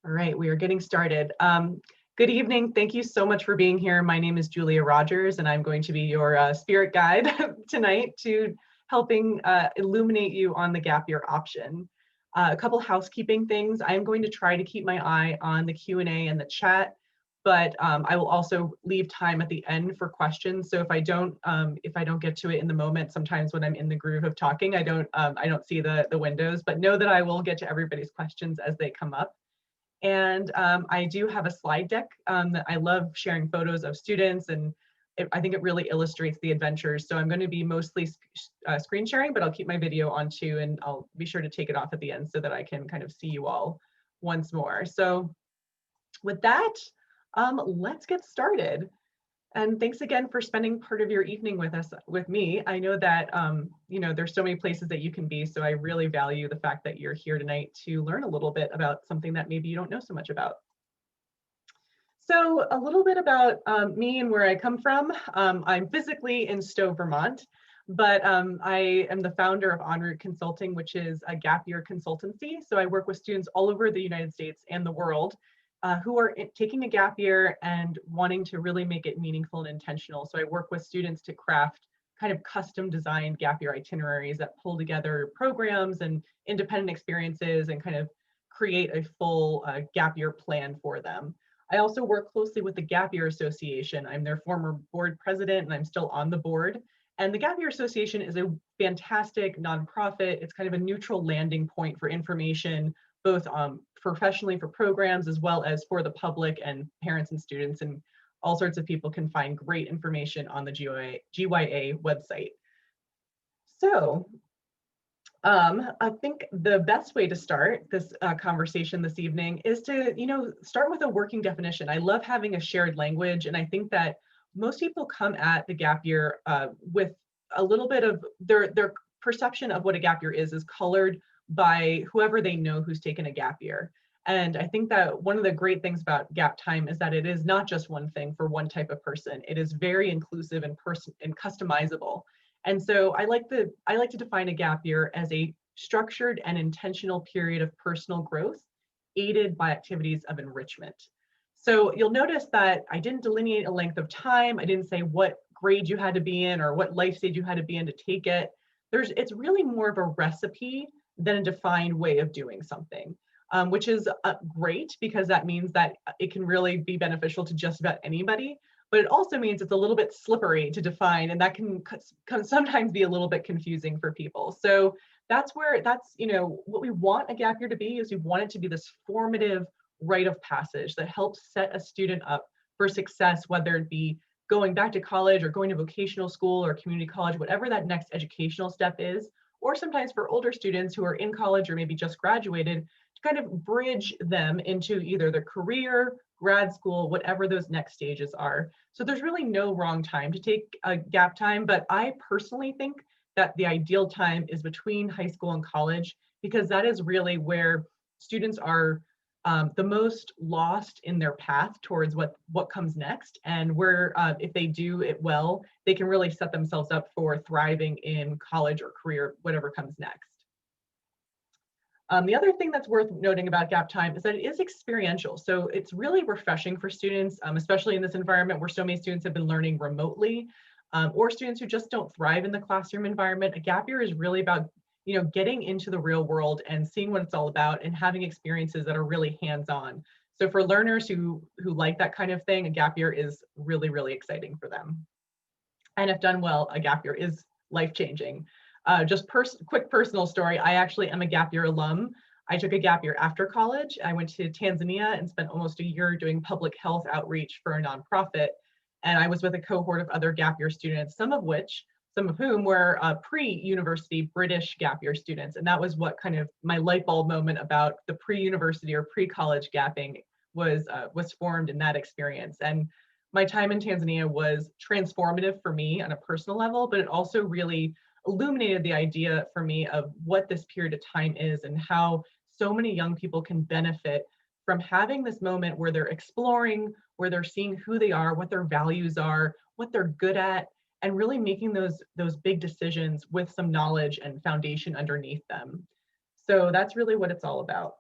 All right, we are getting started. Good evening. Thank you so much for being here. My name is Julia Rogers, and I'm going to be your spirit guide tonight to helping illuminate you on the gap year option. A couple housekeeping things. I'm going to try to keep my eye on the Q&A and the chat, but I will also leave time at the end for questions. So if I don't get to it in the moment, sometimes when I'm in the groove of talking, I don't see the windows. But know that I will get to everybody's questions as they come up. And I do have a slide deck that I love sharing photos of students, and I think it really illustrates the adventures. So I'm going to be mostly screen sharing, but I'll keep my video on too, and I'll be sure to take it off at the end so that I can kind of see you all once more. So with that, let's get started. And thanks again for spending part of your evening with me. I know that there's so many places that you can be, so I really value the fact that you're here tonight to learn a little bit about something that maybe you don't know so much about. So a little bit about me and where I come from. I'm physically in Stowe, Vermont, but I am the founder of EnRoute Consulting, which is a gap year consultancy. So I work with students all over the United States and the world who are taking a gap year and wanting to really make it meaningful and intentional. So I work with students to craft kind of custom designed gap year itineraries that pull together programs and independent experiences and kind of create a full gap year plan for them. I also work closely with the Gap Year Association. I'm their former board president, and I'm still on the board. And the Gap Year Association is a fantastic nonprofit. It's kind of a neutral landing point for information, both professionally for programs as well as for the public and parents and students, and all sorts of people can find great information on the GYA website. So I think the best way to start this conversation this evening is to, start with a working definition. I love having a shared language, and I think that most people come at the gap year with a little bit of their perception of what a gap year is colored by whoever they know who's taken a gap year. And I think that one of the great things about gap time is that it is not just one thing for one type of person. It is very inclusive and customizable. And so I like to define a gap year as a structured and intentional period of personal growth, aided by activities of enrichment. So you'll notice that I didn't delineate a length of time. I didn't say what grade you had to be in or what life stage you had to be in to take it. It's really more of a recipe than a defined way of doing something, which is great because that means that it can really be beneficial to just about anybody. But it also means it's a little bit slippery to define, and that can sometimes be a little bit confusing for people. So that's what we want a gap year to be, is we want it to be this formative rite of passage that helps set a student up for success, whether it be going back to college or going to vocational school or community college, whatever that next educational step is, or sometimes for older students who are in college or maybe just graduated, to kind of bridge them into either their career, grad school, whatever those next stages are. So there's really no wrong time to take a gap time, but I personally think that the ideal time is between high school and college, because that is really where students are the most lost in their path towards what comes next, and where if they do it well, they can really set themselves up for thriving in college or career, whatever comes next. The other thing that's worth noting about gap time is that it is experiential. So it's really refreshing for students, especially in this environment where so many students have been learning remotely, or students who just don't thrive in the classroom environment. A gap year is really about getting into the real world and seeing what it's all about and having experiences that are really hands-on. So for learners who like that kind of thing, a gap year is really, really exciting for them. And if done well, a gap year is life-changing. Just quick personal story. I actually am a gap year alum. I took a gap year after college. I went to Tanzania and spent almost a year doing public health outreach for a nonprofit. And I was with a cohort of other gap year students, some of whom were pre-university British gap year students. And that was what kind of my light bulb moment about the pre-university or pre-college gapping was formed in that experience. And my time in Tanzania was transformative for me on a personal level, but it also really illuminated the idea for me of what this period of time is and how so many young people can benefit from having this moment where they're exploring, where they're seeing who they are, what their values are, what they're good at, and really making those big decisions with some knowledge and foundation underneath them. So that's really what it's all about.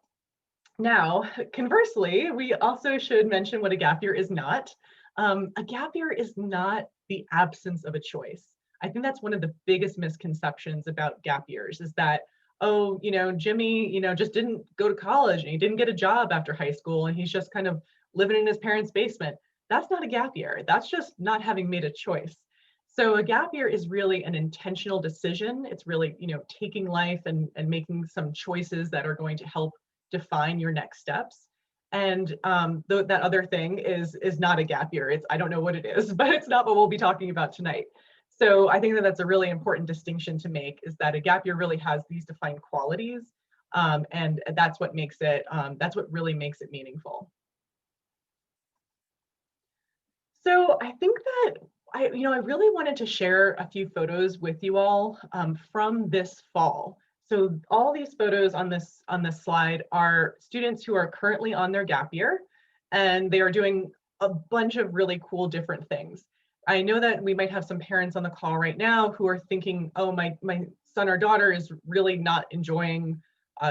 Now, conversely, we also should mention what a gap year is not. A gap year is not the absence of a choice. I think that's one of the biggest misconceptions about gap years is that, oh, Jimmy, just didn't go to college and he didn't get a job after high school and he's just kind of living in his parents' basement. That's not a gap year. That's just not having made a choice. So a gap year is really an intentional decision. It's really, taking life and making some choices that are going to help define your next steps. And that other thing is not a gap year. I don't know what it is, but it's not what we'll be talking about tonight. So I think that that's a really important distinction to make, is that a gap year really has these defined qualities, and that's what makes it. That's what really makes it meaningful. So I think that I really wanted to share a few photos with you all from this fall. So all these photos on this slide are students who are currently on their gap year, and they are doing a bunch of really cool different things. I know that we might have some parents on the call right now who are thinking, oh, my son or daughter is really not enjoying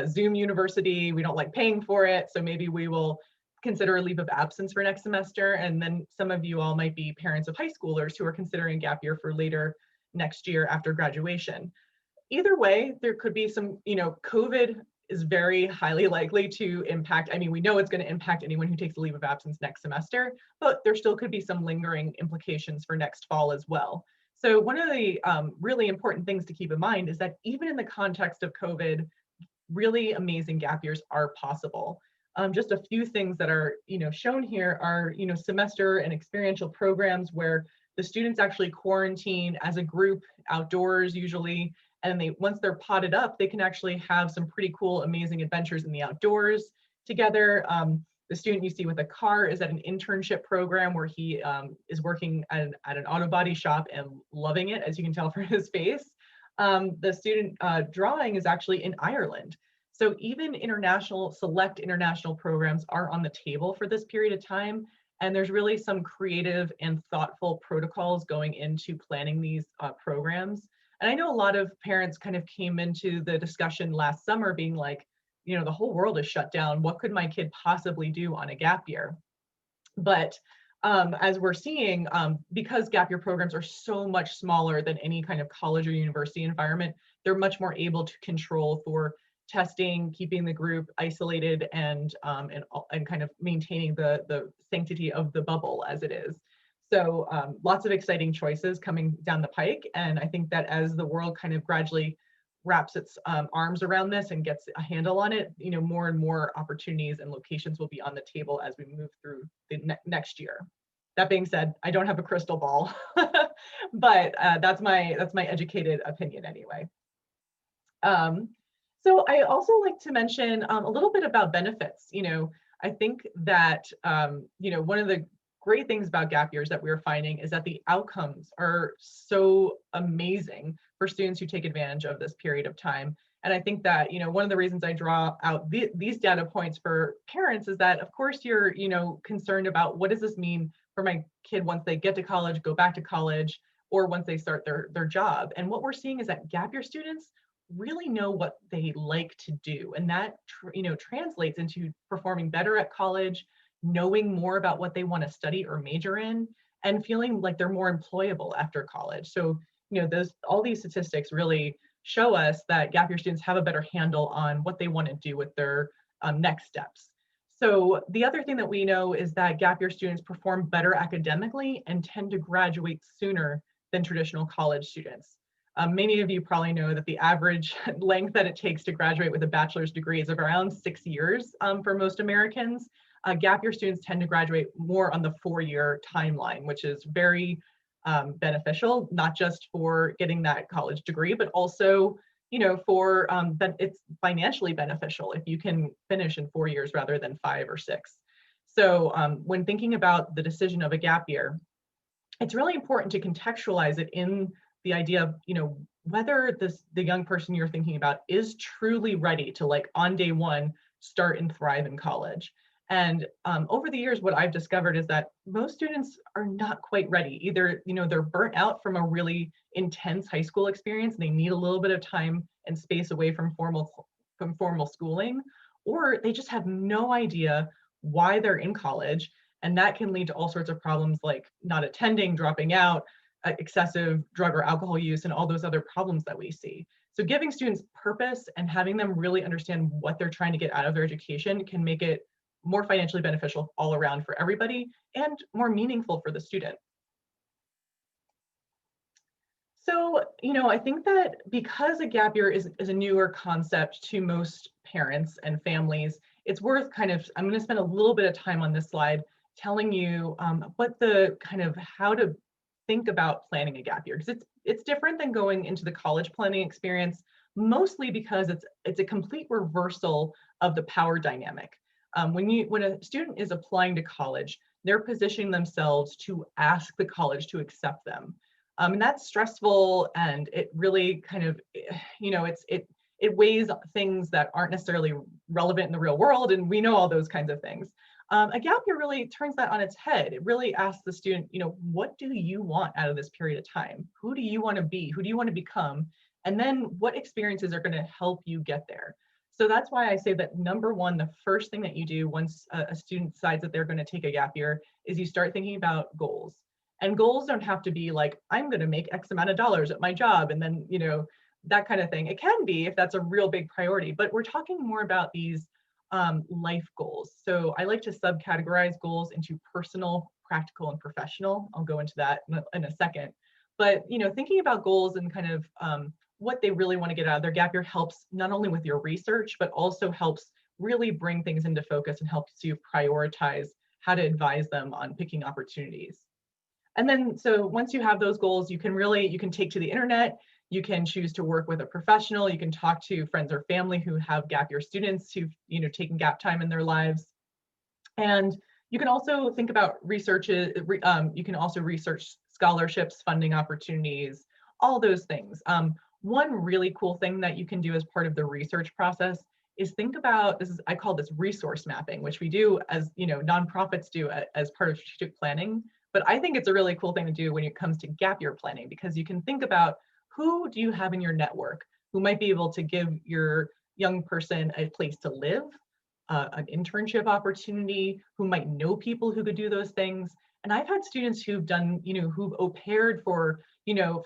Zoom University. We don't like paying for it, so maybe we will consider a leave of absence for next semester. And then some of you all might be parents of high schoolers who are considering gap year for later next year after graduation. Either way, there could be some, COVID is very highly likely to impact. I mean, we know it's going to impact anyone who takes a leave of absence next semester, but there still could be some lingering implications for next fall as well. So one of the really important things to keep in mind is that even in the context of COVID, really amazing gap years are possible. Just a few things that are shown here are semester and experiential programs where the students actually quarantine as a group outdoors usually, and once they're potted up, they can actually have some pretty cool, amazing adventures in the outdoors together. The student you see with a car is at an internship program where he is working at an auto body shop and loving it, as you can tell from his face. The student drawing is actually in Ireland. So even select international programs are on the table for this period of time. And there's really some creative and thoughtful protocols going into planning these programs. And I know a lot of parents kind of came into the discussion last summer being like, the whole world is shut down. What could my kid possibly do on a gap year? But as we're seeing, because gap year programs are so much smaller than any kind of college or university environment, they're much more able to control for testing, keeping the group isolated, and kind of maintaining the sanctity of the bubble as it is. So lots of exciting choices coming down the pike. And I think that as the world kind of gradually wraps its arms around this and gets a handle on it, more and more opportunities and locations will be on the table as we move through the next year. That being said, I don't have a crystal ball, but that's my educated opinion anyway. So I also like to mention a little bit about benefits. I think that one of the great things about gap years that we're finding is that the outcomes are so amazing for students who take advantage of this period of time. And I think that, one of the reasons I draw out these data points for parents is that, of course, you're, concerned about what does this mean for my kid once they get to college, go back to college, or once they start their job. And what we're seeing is that gap year students really know what they like to do. And that, translates into performing better at college, knowing more about what they want to study or major in, and feeling like they're more employable after college. So, all these statistics really show us that gap year students have a better handle on what they want to do with their next steps. So the other thing that we know is that gap year students perform better academically and tend to graduate sooner than traditional college students. Many of you probably know that the average length that it takes to graduate with a bachelor's degree is around 6 years for most Americans. Gap year students tend to graduate more on the 4-year timeline, which is very beneficial, not just for getting that college degree, but also, for it's financially beneficial if you can finish in 4 years rather than 5 or 6. So when thinking about the decision of a gap year, it's really important to contextualize it in the idea of, whether the young person you're thinking about is truly ready to, like, on day one, start and thrive in college. And over the years, what I've discovered is that most students are not quite ready. Either, they're burnt out from a really intense high school experience and they need a little bit of time and space away from formal schooling, or they just have no idea why they're in college. And that can lead to all sorts of problems like not attending, dropping out, excessive drug or alcohol use, and all those other problems that we see. So giving students purpose and having them really understand what they're trying to get out of their education can make it more financially beneficial all around for everybody and more meaningful for the student. So, I think that because a gap year is a newer concept to most parents and families, it's worth I'm going to spend a little bit of time on this slide telling you what the how to think about planning a gap year, because it's different than going into the college planning experience, mostly because it's a complete reversal of the power dynamic. When a student is applying to college, they're positioning themselves to ask the college to accept them. And that's stressful, and it really it weighs things that aren't necessarily relevant in the real world, and we know all those kinds of things. A gap year really turns that on its head. It really asks the student, what do you want out of this period of time? Who do you want to be? Who do you want to become? And then what experiences are going to help you get there? So that's why I say that number one, the first thing that you do once a student decides that they're going to take a gap year is you start thinking about goals. And goals don't have to be like, I'm going to make X amount of dollars at my job, and then, that kind of thing. It can be if that's a real big priority, but we're talking more about these life goals. So I like to subcategorize goals into personal, practical, and professional. I'll go into that in a second. But, thinking about goals and what they really want to get out of their gap year helps not only with your research, but also helps really bring things into focus and helps you prioritize how to advise them on picking opportunities. And then, so once you have those goals, you can take to the internet, you can choose to work with a professional, you can talk to friends or family who have gap year students who've, taken gap time in their lives. And you can also think about researches, you can also research scholarships, funding opportunities, all those things. One really cool thing that you can do as part of the research process is think about, I call this resource mapping, which we do as, nonprofits do as part of strategic planning. But I think it's a really cool thing to do when it comes to gap year planning, because you can think about who do you have in your network who might be able to give your young person a place to live, an internship opportunity, who might know people who could do those things. And I've had students who've done, who've au paired for,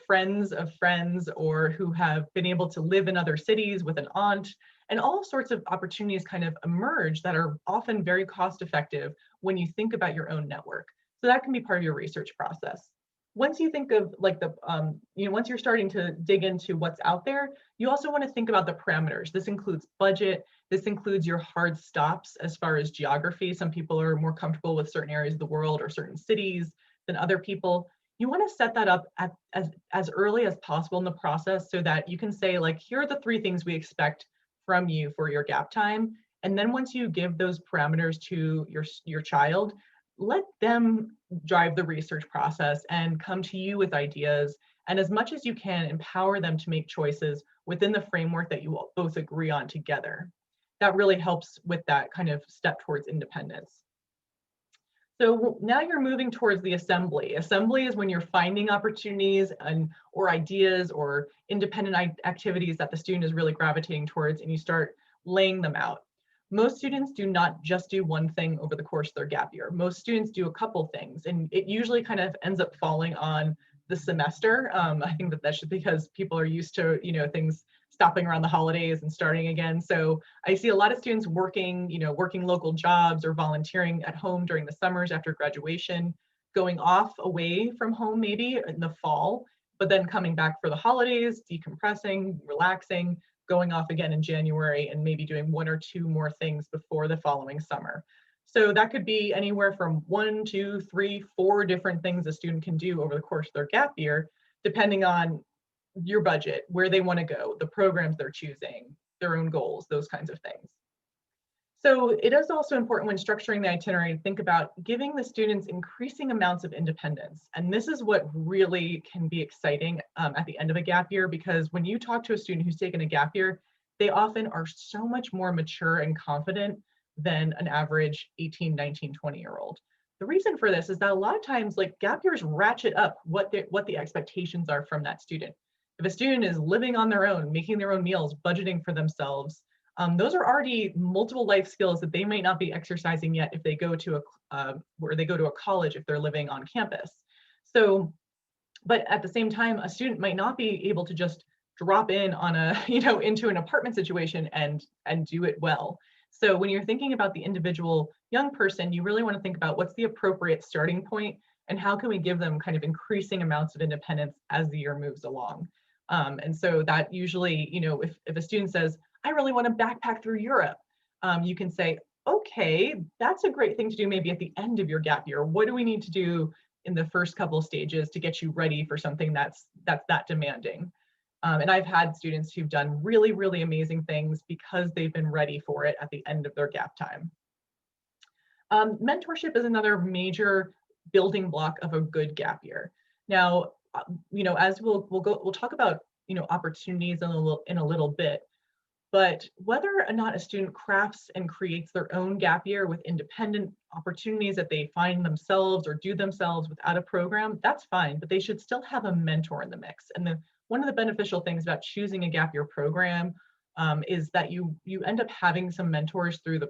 friends of friends, or who have been able to live in other cities with an aunt, and all sorts of opportunities emerge that are often very cost effective when you think about your own network. So that can be part of your research process. Once you think of once you're starting to dig into what's out there, you also want to think about the parameters. This includes budget. This includes your hard stops as far as geography. Some people are more comfortable with certain areas of the world or certain cities than other people. You want to set that up as early as possible in the process so that you can say, here are the 3 things we expect from you for your gap time. And then once you give those parameters to your child, let them drive the research process and come to you with ideas. And as much as you can, empower them to make choices within the framework that you both agree on together. That really helps with that step towards independence. So now you're moving towards the assembly. Assembly is when you're finding opportunities or ideas or independent activities that the student is really gravitating towards, and you start laying them out. Most students do not just do one thing over the course of their gap year. Most students do a couple things, and it usually ends up falling on the semester. I think that's just because people are used to, things stopping around the holidays and starting again. So I see a lot of students working local jobs or volunteering at home during the summers after graduation, going off away from home maybe in the fall, but then coming back for the holidays, decompressing, relaxing, going off again in January, and maybe doing 1 or 2 more things before the following summer. So that could be anywhere from 1, 2, 3, 4 different things a student can do over the course of their gap year, depending on your budget, where they want to go, the programs they're choosing, their own goals, those kinds of things. So it is also important when structuring the itinerary to think about giving the students increasing amounts of independence. And this is what really can be exciting at the end of a gap year, because when you talk to a student who's taken a gap year, they often are so much more mature and confident than an average 18, 19, 20-year-old. The reason for this is that a lot of times gap years ratchet up what the expectations are from that student. If a student is living on their own, making their own meals, budgeting for themselves, those are already multiple life skills that they might not be exercising yet if they go to a college if they're living on campus. So, but at the same time, a student might not be able to just drop in on a, into an apartment situation and do it well. So when you're thinking about the individual young person, you really want to think about what's the appropriate starting point and how can we give them kind of increasing amounts of independence as the year moves along. And so that usually, if a student says, I really want to backpack through Europe, you can say, okay, that's a great thing to do maybe at the end of your gap year. What do we need to do in the first couple of stages to get you ready for something that's that demanding? And I've had students who've done really, really amazing things because they've been ready for it at the end of their gap time. Mentorship is another major building block of a good gap year. Now, as we'll talk about, opportunities in a little bit, but whether or not a student crafts and creates their own gap year with independent opportunities that they find themselves or do themselves without a program, that's fine, but they should still have a mentor in the mix. And one of the beneficial things about choosing a gap year program is that you end up having some mentors through the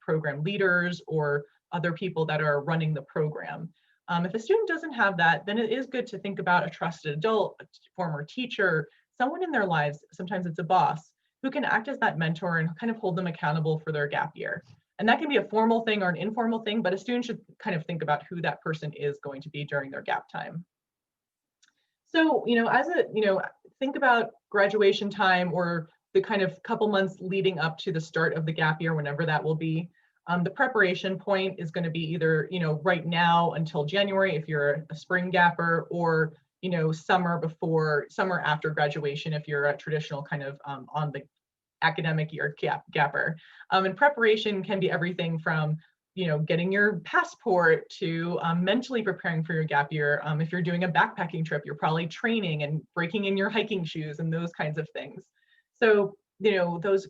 program leaders or other people that are running the program. If a student doesn't have that, then it is good to think about a trusted adult, a former teacher, someone in their lives, sometimes it's a boss, who can act as that mentor and kind of hold them accountable for their gap year. And that can be a formal thing or an informal thing, but a student should kind of think about who that person is going to be during their gap time. So, think about graduation time or the kind of couple months leading up to the start of the gap year, whenever that will be. The preparation point is going to be either, right now until January if you're a spring gapper, or summer after graduation if you're a traditional kind of on the academic year gapper. And preparation can be everything from getting your passport to mentally preparing for your gap year. If you're doing a backpacking trip, you're probably training and breaking in your hiking shoes and those kinds of things. So those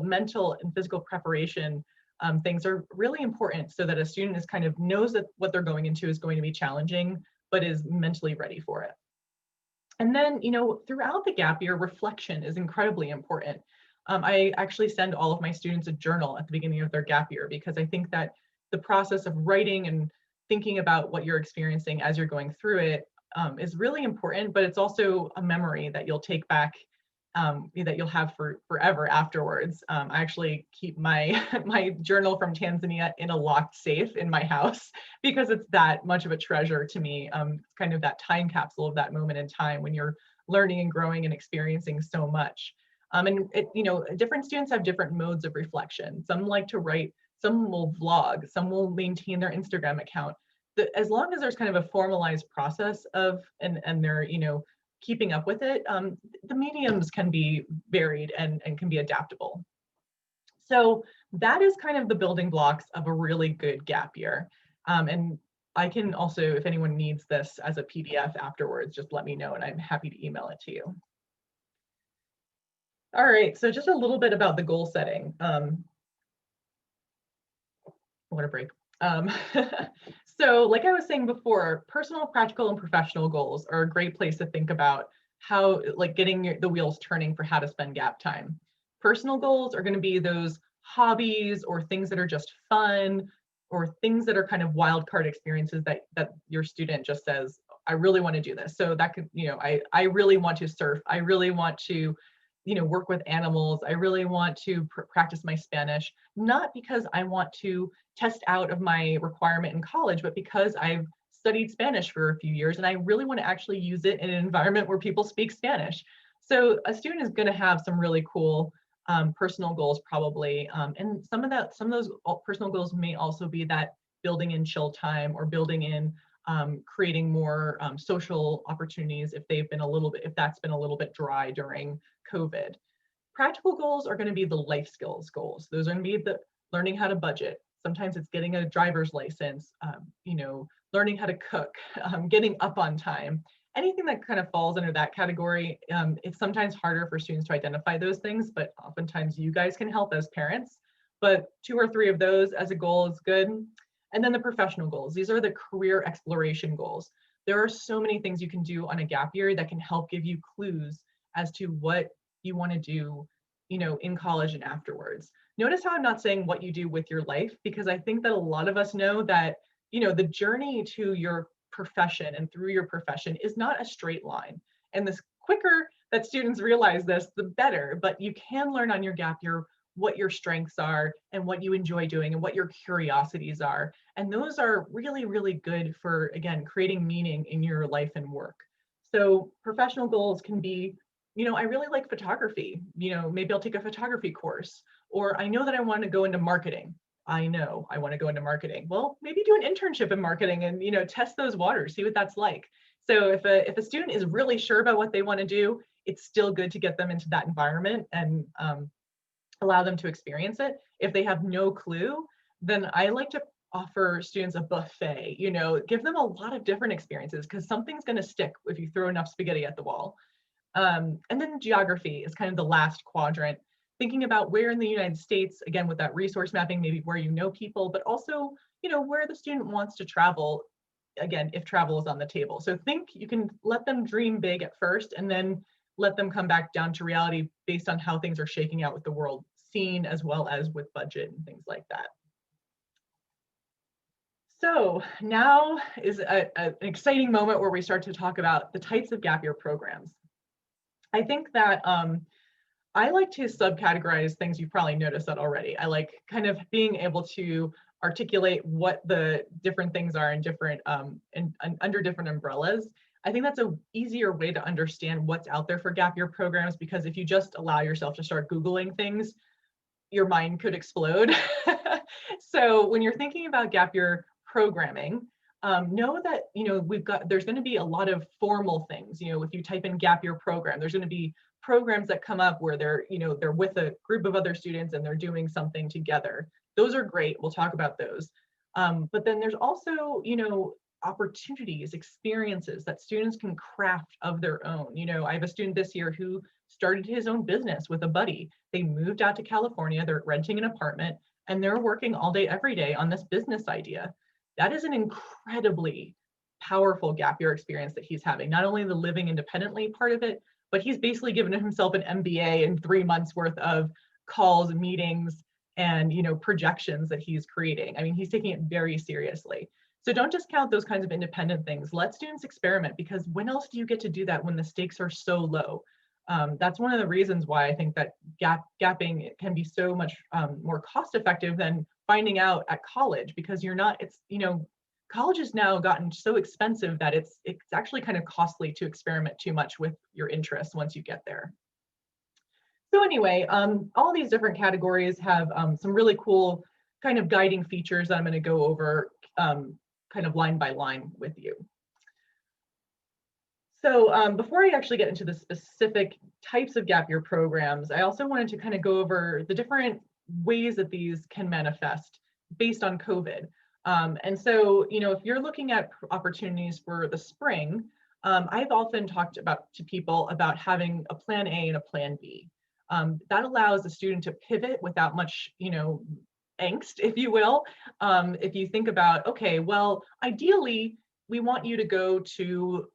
mental and physical preparation things are really important so that a student is kind of knows that what they're going into is going to be challenging, but is mentally ready for it. And then, throughout the gap year, reflection is incredibly important. I actually send all of my students a journal at the beginning of their gap year because I think that the process of writing and thinking about what you're experiencing as you're going through it is really important, but it's also a memory that you'll take back, that you'll have forever afterwards. I actually keep my journal from Tanzania in a locked safe in my house because it's that much of a treasure to me. It's kind of that time capsule of that moment in time when you're learning and growing and experiencing so much. And different students have different modes of reflection. Some like to write, some will vlog, some will maintain their Instagram account. As long as there's kind of a formalized process and they're, keeping up with it, the mediums can be varied and can be adaptable. So that is kind of the building blocks of a really good gap year. And I can also, if anyone needs this as a PDF afterwards, just let me know and I'm happy to email it to you. All right, so just a little bit about the goal setting. What a break. So like I was saying before, personal, practical, and professional goals are a great place to think about how, getting the wheels turning for how to spend gap time. Personal goals are going to be those hobbies or things that are just fun or things that are kind of wild card experiences that your student just says, I really want to do this. So that could, I really want to surf. I really want to work with animals. I really want to practice my Spanish, not because I want to test out of my requirement in college, but because I've studied Spanish for a few years and I really want to actually use it in an environment where people speak Spanish. So a student is going to have some really cool personal goals probably. And some of those personal goals may also be that building in chill time or building in creating more social opportunities if that's been a little bit dry during COVID. Practical goals are going to be the life skills goals. Those are going to be the learning how to budget. Sometimes it's getting a driver's license, learning how to cook, getting up on time. Anything that kind of falls under that category, it's sometimes harder for students to identify those things, but oftentimes you guys can help as parents. But 2 or 3 of those as a goal is good. And then the professional goals. These are the career exploration goals. There are so many things you can do on a gap year that can help give you clues as to what you want to do in college and afterwards. Notice how I'm not saying what you do with your life, because I think that a lot of us know that, the journey to your profession and through your profession is not a straight line. And the quicker that students realize this, the better. But you can learn on your gap year what your strengths are and what you enjoy doing and what your curiosities are. And those are really, really good for, again, creating meaning in your life and work. So professional goals can be, I really like photography. Maybe I'll take a photography course, or I know that I want to go into marketing. I know I want to go into marketing. Well, maybe do an internship in marketing and, test those waters, see what that's like. So if a student is really sure about what they want to do, it's still good to get them into that environment and allow them to experience it. If they have no clue, then I like to offer students a buffet, give them a lot of different experiences, because something's going to stick if you throw enough spaghetti at the wall. And then geography is kind of the last quadrant, thinking about where in the United States, again, with that resource mapping, maybe where you know people, but also, where the student wants to travel, again, if travel is on the table. So you can let them dream big at first, and then let them come back down to reality based on how things are shaking out with the world scene, as well as with budget and things like that. So now is an exciting moment where we start to talk about the types of gap year programs. I think that I like to subcategorize things. You've probably noticed that already. I like kind of being able to articulate what the different things are in different under different umbrellas. I think that's an easier way to understand what's out there for gap year programs, because if you just allow yourself to start Googling things, your mind could explode. So when you're thinking about gap year programming, know that there's going to be a lot of formal things. If you type in gap year program, there's going to be programs that come up where they're with a group of other students and they're doing something together. Those are great. We'll talk about those. But then there's also opportunities, experiences that students can craft of their own. I have a student this year who started his own business with a buddy. They moved out to California, they're renting an apartment, and they're working all day, every day on this business idea. That is an incredibly powerful gap year experience that he's having. Not only the living independently part of it, but he's basically given himself an MBA in 3 months worth of calls, meetings, and projections that he's creating. I mean, he's taking it very seriously. So don't discount those kinds of independent things. Let students experiment, because when else do you get to do that when the stakes are so low? That's one of the reasons why I think that gapping can be so much more cost effective than finding out at college, because college has now gotten so expensive that it's actually kind of costly to experiment too much with your interests once you get there. So anyway, all these different categories have some really cool kind of guiding features that I'm going to go over kind of line by line with you. So before I actually get into the specific types of gap year programs, I also wanted to kind of go over the different ways that these can manifest based on COVID. And so, if you're looking at opportunities for the spring, I've often talked to people about having a plan A and a plan B. That allows the student to pivot without much, angst, if you will. If you think about, okay, well, ideally, we want you to go to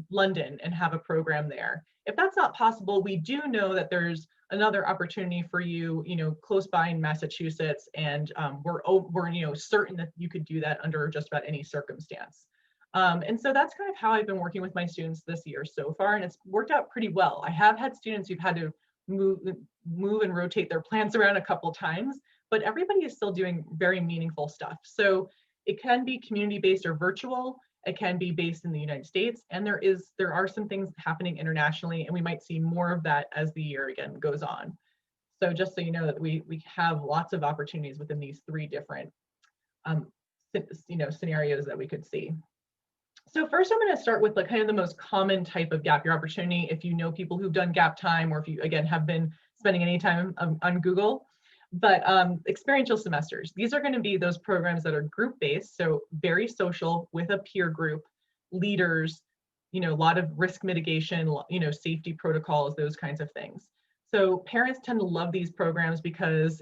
London and have a program there. If that's not possible, we do know that there's another opportunity for you, close by in Massachusetts, and we're certain that you could do that under just about any circumstance. And so that's kind of how I've been working with my students this year so far, and it's worked out pretty well. I have had students who've had to move and rotate their plans around a couple times, but everybody is still doing very meaningful stuff. So it can be community-based or virtual. It can be based in the United States, and there are some things happening internationally, and we might see more of that as the year again goes on. So just so you know that we have lots of opportunities within these 3 different scenarios that we could see. So first, I'm going to start with kind of the most common type of gap year opportunity. If you know people who've done gap time, or if you again have been spending any time on Google. But experiential semesters, these are going to be those programs that are group-based, so very social, with a peer group, leaders, a lot of risk mitigation, safety protocols, those kinds of things. So parents tend to love these programs because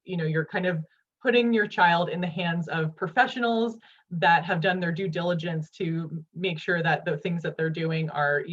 you're kind of putting your child in the hands of professionals that have done their due diligence to make sure that the things that they're doing are,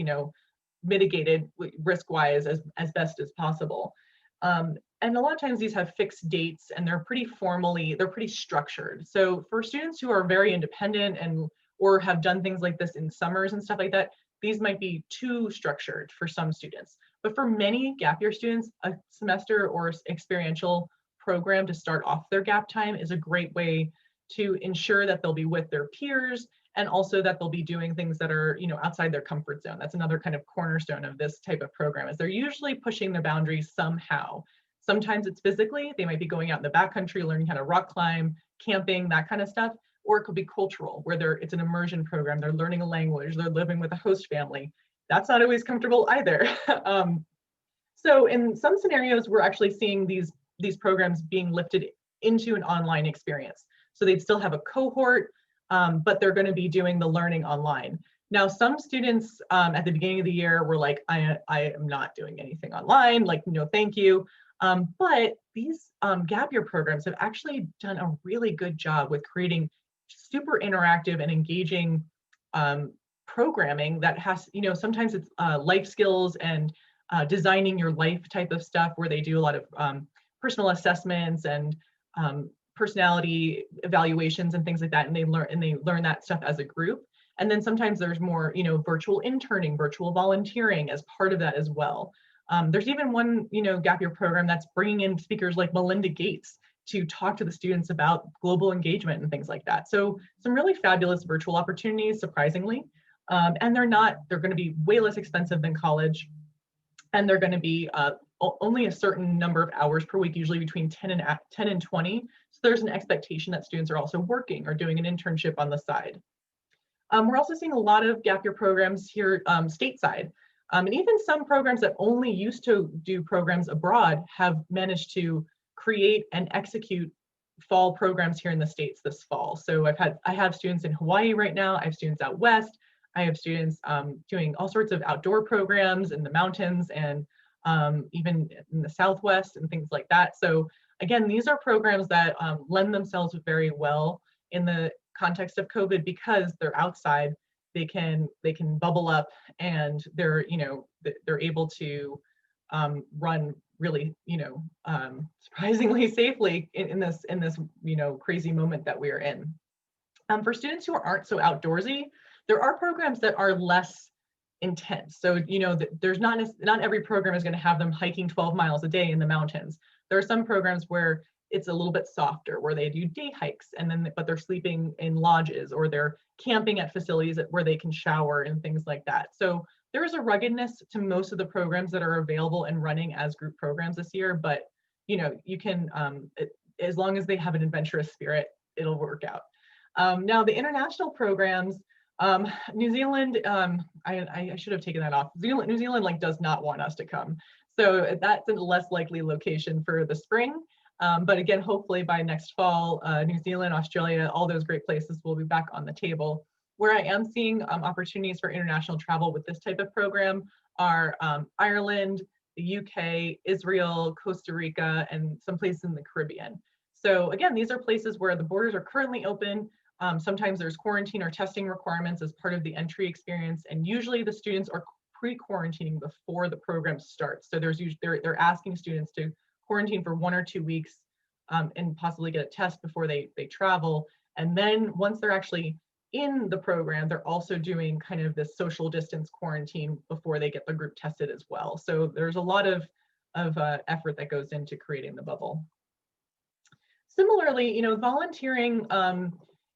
mitigated risk-wise as best as possible. And a lot of times these have fixed dates and they're pretty structured. So for students who are very independent and or have done things like this in summers and stuff like that, these might be too structured for some students. But for many gap year students, a semester or experiential program to start off their gap time is a great way to ensure that they'll be with their peers and also that they'll be doing things that are, outside their comfort zone. That's another kind of cornerstone of this type of program, is they're usually pushing the boundaries somehow. Sometimes it's physically, they might be going out in the backcountry, learning how to rock climb, camping, that kind of stuff. Or it could be cultural, where it's an immersion program, they're learning a language, they're living with a host family. That's not always comfortable either. So in some scenarios, we're actually seeing these programs being lifted into an online experience. So they'd still have a cohort, but they're going to be doing the learning online. Now, some students at the beginning of the year were like, I am not doing anything online, like, no, thank you. But these gap year programs have actually done a really good job with creating super interactive and engaging programming that has, sometimes it's life skills and designing your life type of stuff, where they do a lot of personal assessments and personality evaluations and things like that, and they learn that stuff as a group. And then sometimes there's more, virtual interning, virtual volunteering as part of that as well. There's even one, gap year program that's bringing in speakers like Melinda Gates to talk to the students about global engagement and things like that. So some really fabulous virtual opportunities, surprisingly. And they're going to be way less expensive than college. And they're going to be only a certain number of hours per week, usually between 10 and 20. So there's an expectation that students are also working or doing an internship on the side. We're also seeing a lot of gap year programs here stateside. And even some programs that only used to do programs abroad have managed to create and execute fall programs here in the States this fall. So I have students in Hawaii right now. I have students out west. I have students doing all sorts of outdoor programs in the mountains and even in the Southwest and things like that. So again, these are programs that lend themselves very well in the context of COVID, because they're outside. They can bubble up, and they're able to run really surprisingly safely in this crazy moment that we're in. For students who aren't so outdoorsy, there are programs that are less intense. So there's not every program is going to have them hiking 12 miles a day in the mountains. There are some programs where it's a little bit softer, where they do day hikes but they're sleeping in lodges, or they're camping at facilities where they can shower and things like that. So there is a ruggedness to most of the programs that are available and running as group programs this year, but you can, as long as they have an adventurous spirit, it'll work out. Now the international programs, New Zealand, I should have taken that off. New Zealand like does not want us to come. So that's a less likely location for the spring. But again, hopefully by next fall, New Zealand, Australia, all those great places will be back on the table. Where I am seeing opportunities for international travel with this type of program are Ireland, the UK, Israel, Costa Rica, and some places in the Caribbean. So again, these are places where the borders are currently open. Sometimes there's quarantine or testing requirements as part of the entry experience, and usually the students are pre-quarantining before the program starts. So they're asking students to quarantine for 1 or 2 weeks and possibly get a test before they travel. And then once they're actually in the program, they're also doing kind of this social distance quarantine before they get the group tested as well. So there's a lot of effort that goes into creating the bubble. Similarly, volunteering,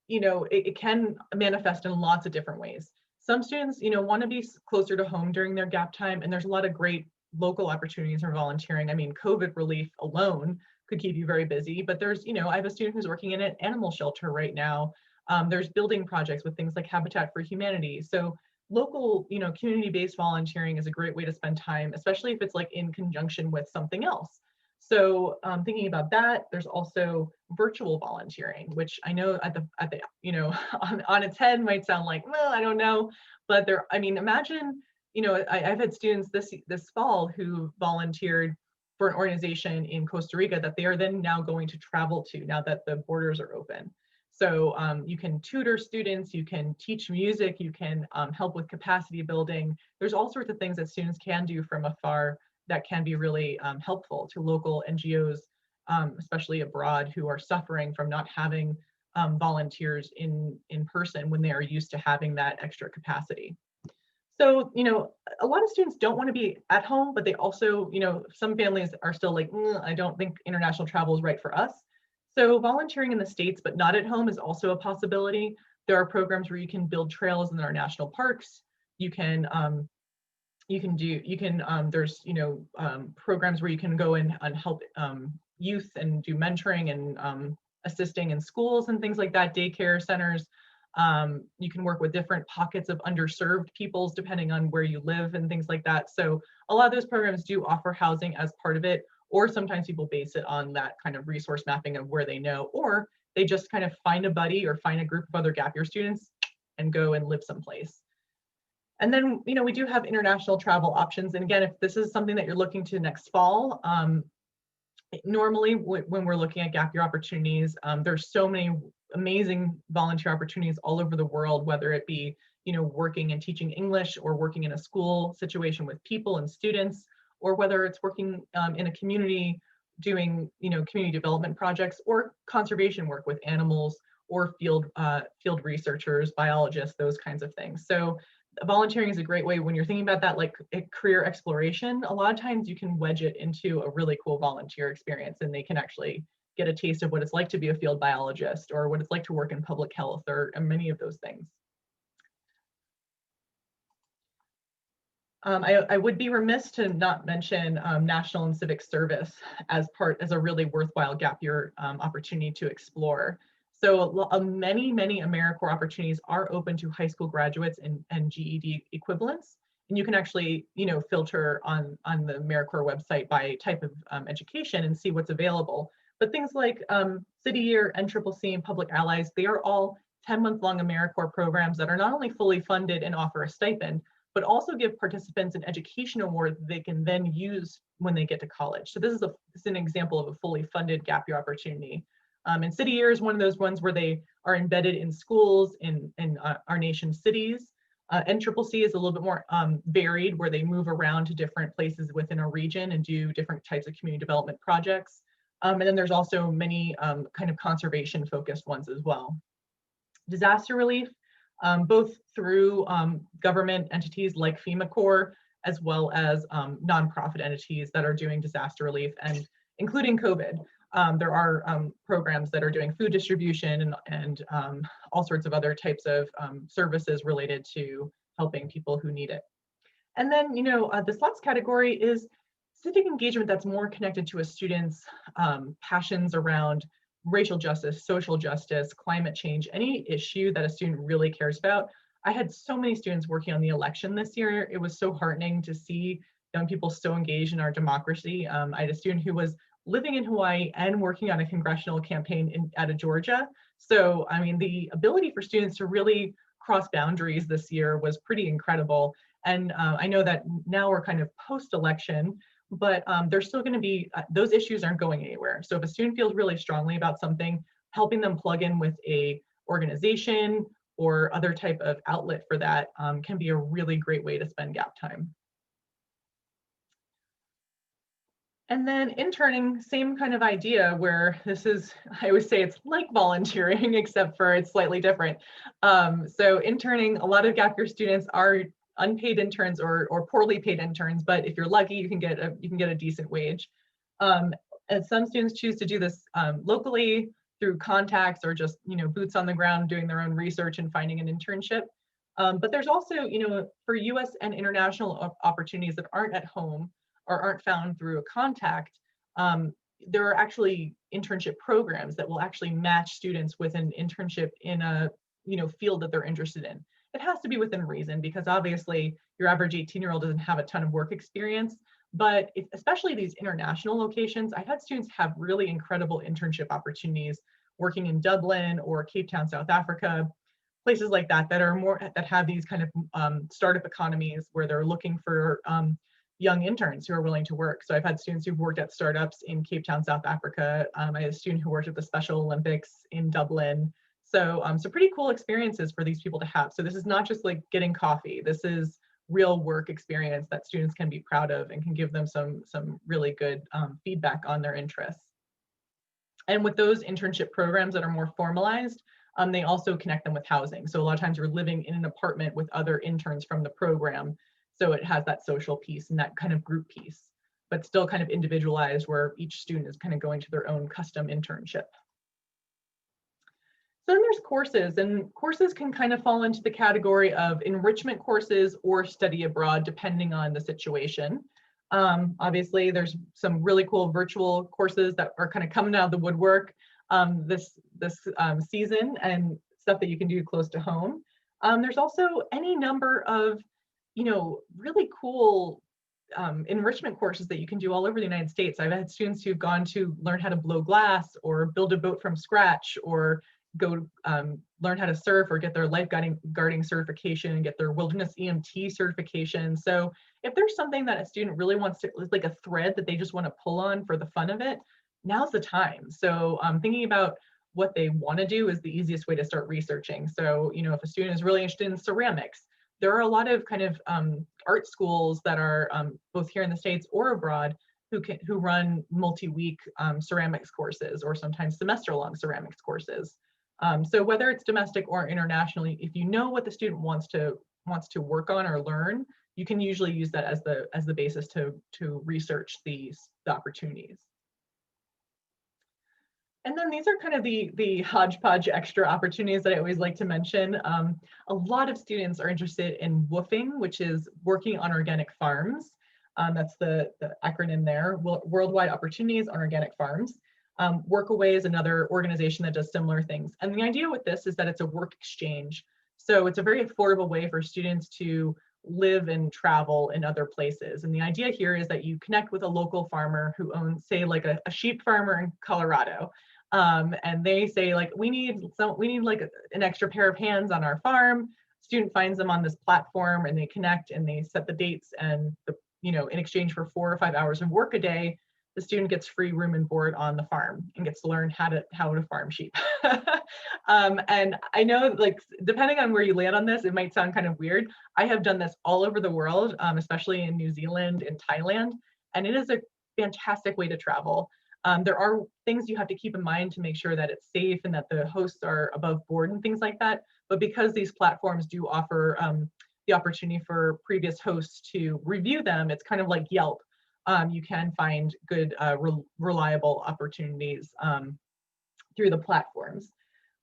it can manifest in lots of different ways. Some students, want to be closer to home during their gap time, and there's a lot of great local opportunities for volunteering. I mean, COVID relief alone could keep you very busy, but there's, I have a student who's working in an animal shelter right now. There's building projects with things like Habitat for Humanity. So local, community-based volunteering is a great way to spend time, especially if it's like in conjunction with something else. So thinking about that, there's also virtual volunteering, which I know at the on its head might sound like, well, I don't know, but imagine, I've had students this fall who volunteered for an organization in Costa Rica that they are then now going to travel to now that the borders are open. So you can tutor students, you can teach music, you can help with capacity building. There's all sorts of things that students can do from afar that can be really helpful to local NGOs, especially abroad, who are suffering from not having volunteers in person when they are used to having that extra capacity. So, a lot of students don't want to be at home, but they also, some families are still like, I don't think international travel is right for us. So volunteering in the States, but not at home, is also a possibility. There are programs where you can build trails in our national parks. You can, there's, programs where you can go and help youth and do mentoring and assisting in schools and things like that, daycare centers. You can work with different pockets of underserved peoples depending on where you live and things like that. So a lot of those programs do offer housing as part of it, or sometimes people base it on that kind of resource mapping of where they know, or they just kind of find a buddy or find a group of other gap year students and go and live someplace. And then, we do have international travel options. And again, if this is something that you're looking to next fall, normally when we're looking at gap year opportunities, there's so many amazing volunteer opportunities all over the world, whether it be, working and teaching English, or working in a school situation with people and students, or whether it's working in a community doing, community development projects or conservation work with animals, or field researchers, biologists, those kinds of things. So volunteering is a great way when you're thinking about that, like a career exploration. A lot of times you can wedge it into a really cool volunteer experience, and they can actually get a taste of what it's like to be a field biologist, or what it's like to work in public health, or many of those things. I would be remiss to not mention national and civic service as a really worthwhile gap year opportunity to explore. So many AmeriCorps opportunities are open to high school graduates and GED equivalents. And you can actually, filter on the AmeriCorps website by type of education and see what's available. But things like City Year, NCCC, and Public Allies, they are all 10-month-long AmeriCorps programs that are not only fully funded and offer a stipend, but also give participants an education award that they can then use when they get to college. So this is an example of a fully funded gap year opportunity. And City Year is one of those ones where they are embedded in schools in our nation's cities. NCCC is a little bit more varied, where they move around to different places within a region and do different types of community development projects. And then there's also many kind of conservation focused ones as well. Disaster relief, both through government entities like FEMA Corps, as well as nonprofit entities that are doing disaster relief, and including COVID. There are programs that are doing food distribution and all sorts of other types of services related to helping people who need it. And then, this last category is civic engagement that's more connected to a student's passions around racial justice, social justice, climate change, any issue that a student really cares about. I had so many students working on the election this year. It was so heartening to see young people so engaged in our democracy. I had a student who was living in Hawaii and working on a congressional campaign out of Georgia. So, I mean, the ability for students to really cross boundaries this year was pretty incredible. And I know that now we're kind of post-election, but there's still going to be, those issues aren't going anywhere. So if a student feels really strongly about something, helping them plug in with a organization or other type of outlet for that can be a really great way to spend gap time. And then interning, same kind of idea, where this is, I always say it's like volunteering, except for it's slightly different. So interning, a lot of gap year students are unpaid interns or poorly paid interns, but if you're lucky, you can get a decent wage. And some students choose to do this locally through contacts, or just boots on the ground doing their own research and finding an internship. But there's also for U.S. and international opportunities that aren't at home or aren't found through a contact, there are actually internship programs that will actually match students with an internship in a field that they're interested in. It has to be within reason, because obviously your average 18-year-old doesn't have a ton of work experience, but especially these international locations, I've had students have really incredible internship opportunities working in Dublin or Cape Town, South Africa, places like that that have these kind of startup economies where they're looking for young interns who are willing to work. So I've had students who've worked at startups in Cape Town, South Africa. I had a student who worked at the Special Olympics in Dublin. So, so pretty cool experiences for these people to have. So this is not just like getting coffee. This is real work experience that students can be proud of and can give them some really good feedback on their interests. And with those internship programs that are more formalized, they also connect them with housing. So a lot of times you're living in an apartment with other interns from the program. So it has that social piece and that kind of group piece, but still kind of individualized where each student is kind of going to their own custom internship. So then there's courses, and courses can kind of fall into the category of enrichment courses or study abroad, depending on the situation. Obviously, there's some really cool virtual courses that are kind of coming out of the woodwork this season, and stuff that you can do close to home. There's also any number of, really cool enrichment courses that you can do all over the United States. I've had students who've gone to learn how to blow glass or build a boat from scratch, or go learn how to surf, or get their lifeguarding certification and get their wilderness EMT certification. So if there's something that a student really wants to, like a thread that they just want to pull on for the fun of it, now's the time. So thinking about what they want to do is the easiest way to start researching. So, if a student is really interested in ceramics, there are a lot of kind of art schools that are both here in the States or abroad who run multi-week ceramics courses, or sometimes semester-long ceramics courses. So whether it's domestic or internationally, if you know what the student wants to work on or learn, you can usually use that as the basis to research the opportunities. And then these are kind of the hodgepodge extra opportunities that I always like to mention. A lot of students are interested in WOOFing, which is working on organic farms. That's the acronym there, Worldwide Opportunities on Organic Farms. Workaway is another organization that does similar things. And the idea with this is that it's a work exchange. So it's a very affordable way for students to live and travel in other places. And the idea here is that you connect with a local farmer who owns, say, like a sheep farmer in Colorado. And they say, like, we need like an extra pair of hands on our farm. Student finds them on this platform, and they connect and they set the dates, and in exchange for 4 or 5 hours of work a day, the student gets free room and board on the farm and gets to learn how to farm sheep. And I know, like, depending on where you land on this, it might sound kind of weird. I have done this all over the world, especially in New Zealand and Thailand, and it is a fantastic way to travel. There are things you have to keep in mind to make sure that it's safe and that the hosts are above board and things like that. But because these platforms do offer the opportunity for previous hosts to review them, it's kind of like Yelp. You can find good, reliable opportunities through the platforms.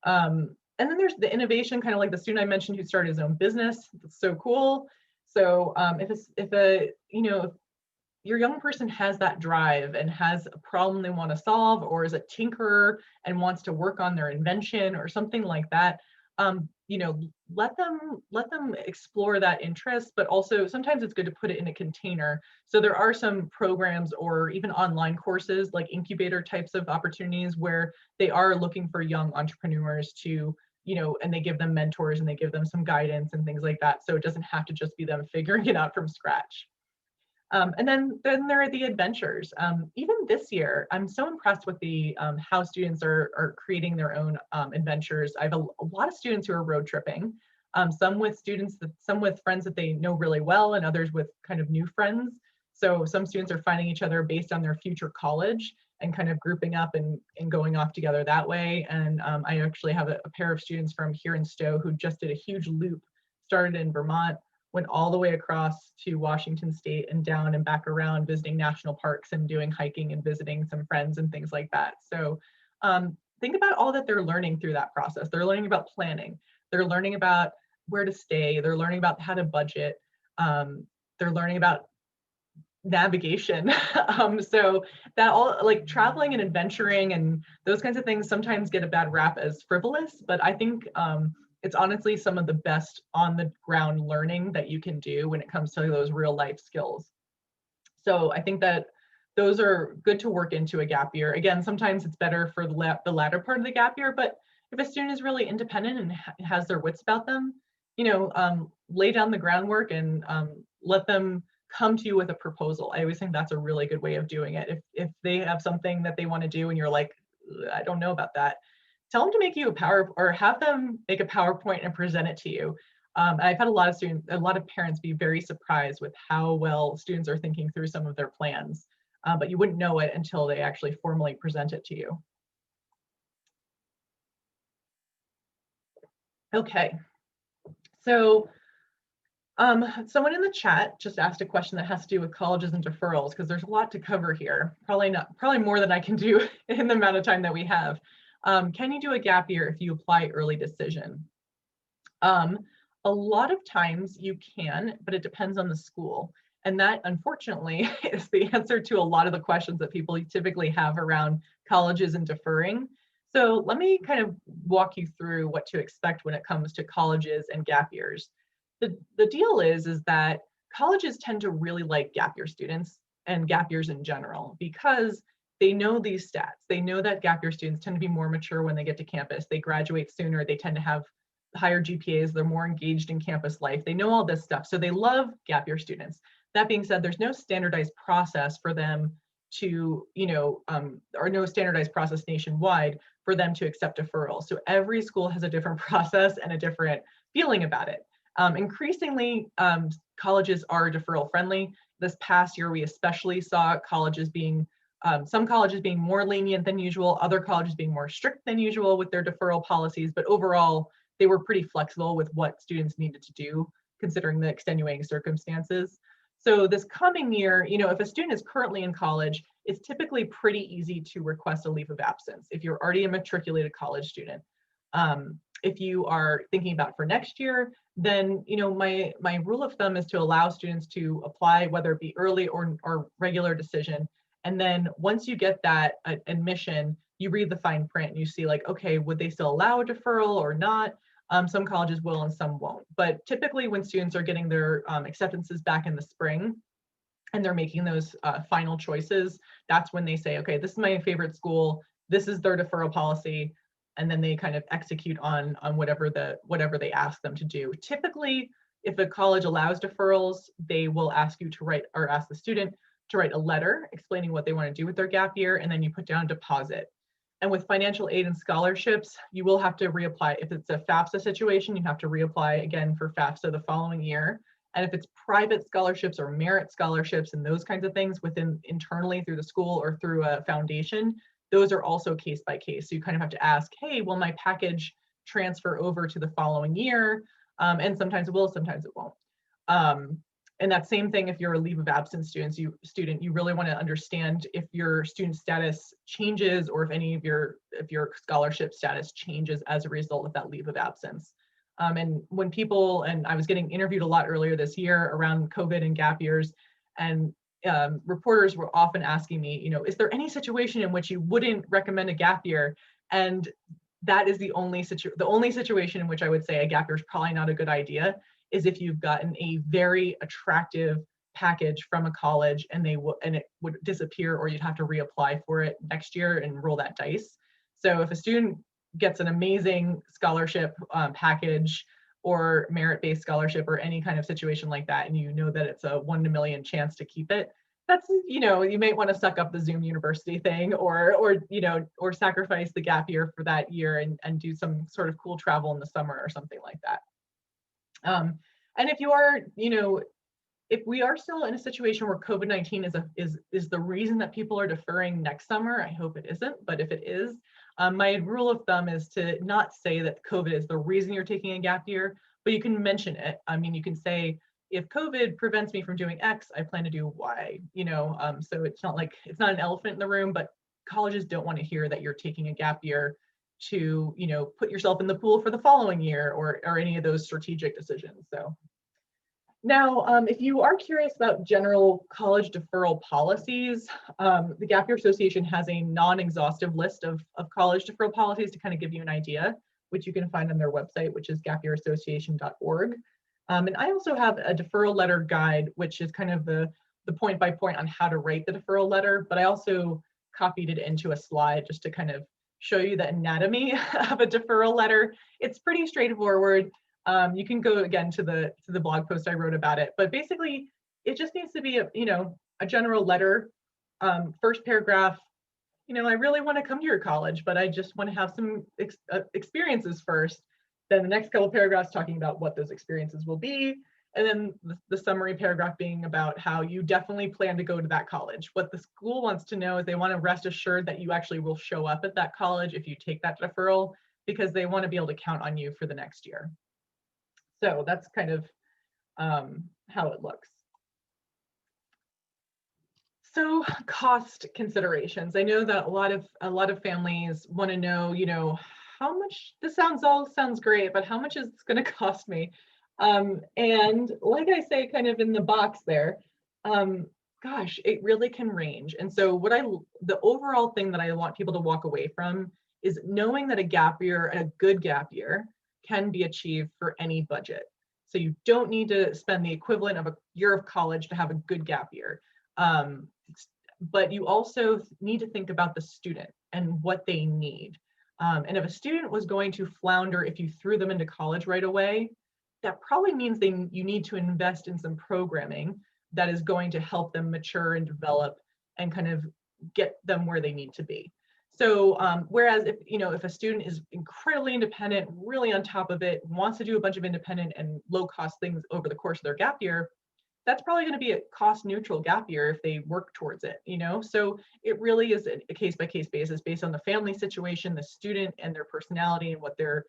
And then there's the innovation, kind of like the student I mentioned who started his own business. That's so cool. So if your young person has that drive and has a problem they want to solve, or is a tinkerer and wants to work on their invention or something like that, let them explore that interest. But also sometimes it's good to put it in a container. So there are some programs or even online courses, like incubator types of opportunities, where they are looking for young entrepreneurs to, and they give them mentors and they give them some guidance and things like that. So it doesn't have to just be them figuring it out from scratch. And then there are the adventures. Even this year, I'm so impressed with the how students are creating their own adventures. I have a lot of students who are road tripping, some with friends that they know really well, and others with kind of new friends. So some students are finding each other based on their future college and kind of grouping up and going off together that way. And I actually have a pair of students from here in Stowe who just did a huge loop, started in Vermont, went all the way across to Washington State and down and back around, visiting national parks and doing hiking and visiting some friends and things like that. So think about all that they're learning through that process. They're learning about planning. They're learning about where to stay. They're learning about how to budget. They're learning about navigation. So that all, like, traveling and adventuring and those kinds of things sometimes get a bad rap as frivolous, but I think it's honestly some of the best on the ground learning that you can do when it comes to those real life skills. So I think that those are good to work into a gap year. Again, sometimes it's better for the latter part of the gap year, but if a student is really independent and has their wits about them, lay down the groundwork and let them come to you with a proposal. I always think that's a really good way of doing it. If they have something that they want to do and you're like, I don't know about that, tell them to make you or have them make a PowerPoint and present it to you. And I've had a lot of parents be very surprised with how well students are thinking through some of their plans, but you wouldn't know it until they actually formally present it to you. Okay, so someone in the chat just asked a question that has to do with colleges and deferrals, because there's a lot to cover here. Probably more than I can do in the amount of time that we have. Can you do a gap year if you apply early decision? A lot of times you can, but it depends on the school. And that, unfortunately, is the answer to a lot of the questions that people typically have around colleges and deferring. So let me kind of walk you through what to expect when it comes to colleges and gap years. The deal is that colleges tend to really like gap year students and gap years in general, because they know these stats. They know that gap year students tend to be more mature when they get to campus. They graduate sooner. They tend to have higher GPAs. They're more engaged in campus life. They know all this stuff. So they love gap year students. That being said, there's no standardized process for them to, or no standardized process nationwide for them to accept deferrals. So every school has a different process and a different feeling about it. Increasingly, colleges are deferral friendly. This past year, we especially saw colleges being, some colleges being more lenient than usual, other colleges being more strict than usual with their deferral policies, but overall, they were pretty flexible with what students needed to do, considering the extenuating circumstances. So this coming year, if a student is currently in college, it's typically pretty easy to request a leave of absence if you're already a matriculated college student. If you are thinking about for next year, then my rule of thumb is to allow students to apply, whether it be early or regular decision. And then once you get that admission, you read the fine print and you see like, okay, would they still allow a deferral or not? Some colleges will and some won't. But typically when students are getting their acceptances back in the spring and they're making those final choices, that's when they say, okay, this is my favorite school, this is their deferral policy, and then they kind of execute on whatever they ask them to do. Typically, if a college allows deferrals, they will ask you to write, or ask the student to write a letter explaining what they want to do with their gap year, and then you put down a deposit. And with financial aid and scholarships, you will have to reapply. If it's a FAFSA situation, you have to reapply again for FAFSA the following year. And if it's private scholarships or merit scholarships and those kinds of things within internally through the school or through a foundation, those are also case by case. So you kind of have to ask, hey, will my package transfer over to the following year? And sometimes it will, sometimes it won't. And that same thing if you're a leave of absence student, you really want to understand if your student status changes or if your scholarship status changes as a result of that leave of absence. And when people, and I was getting interviewed a lot earlier this year around COVID and gap years, and reporters were often asking me, is there any situation in which you wouldn't recommend a gap year? And that is the only situation in which I would say a gap year is probably not a good idea, is if you've gotten a very attractive package from a college and it would disappear, or you'd have to reapply for it next year and roll that dice. So if a student gets an amazing scholarship package or merit-based scholarship or any kind of situation like that, and you know that it's a 1 in a million chance to keep it, that's, you may want to suck up the Zoom University thing, or sacrifice the gap year for that year and do some sort of cool travel in the summer or something like that. And if you are, if we are still in a situation where COVID-19 is the reason that people are deferring next summer, I hope it isn't, but if it is, my rule of thumb is to not say that COVID is the reason you're taking a gap year, but you can mention it. I mean, you can say, if COVID prevents me from doing X, I plan to do Y, so it's not an elephant in the room, but colleges don't want to hear that you're taking a gap year to, put yourself in the pool for the following year or any of those strategic decisions. So now, if you are curious about general college deferral policies, the Gap Year Association has a non-exhaustive list of college deferral policies to kind of give you an idea, which you can find on their website, which is gapyearassociation.org. And I also have a deferral letter guide, which is kind of the point by point on how to write the deferral letter, but I also copied it into a slide just to kind of show you the anatomy of a deferral letter. It's pretty straightforward. You can go again to the blog post I wrote about it, but basically it just needs to be a general letter. First paragraph, I really want to come to your college, but I just want to have some experiences first. Then the next couple paragraphs talking about what those experiences will be. And then the summary paragraph being about how you definitely plan to go to that college. What the school wants to know is they want to rest assured that you actually will show up at that college if you take that deferral, because they want to be able to count on you for the next year. So that's kind of how it looks. So cost considerations. I know that a lot of families want to know, how much, this all sounds great, but how much is this going to cost me? And like I say, kind of in the box there, gosh, it really can range. And so the overall thing that I want people to walk away from is knowing that a gap year, a good gap year, can be achieved for any budget. So you don't need to spend the equivalent of a year of college to have a good gap year. But you also need to think about the student and what they need. And if a student was going to flounder if you threw them into college right away, that probably means you need to invest in some programming that is going to help them mature and develop and kind of get them where they need to be. So whereas if a student is incredibly independent, really on top of it, wants to do a bunch of independent and low cost things over the course of their gap year, that's probably going to be a cost neutral gap year if they work towards it, So it really is a case by case basis based on the family situation, the student and their personality and what they're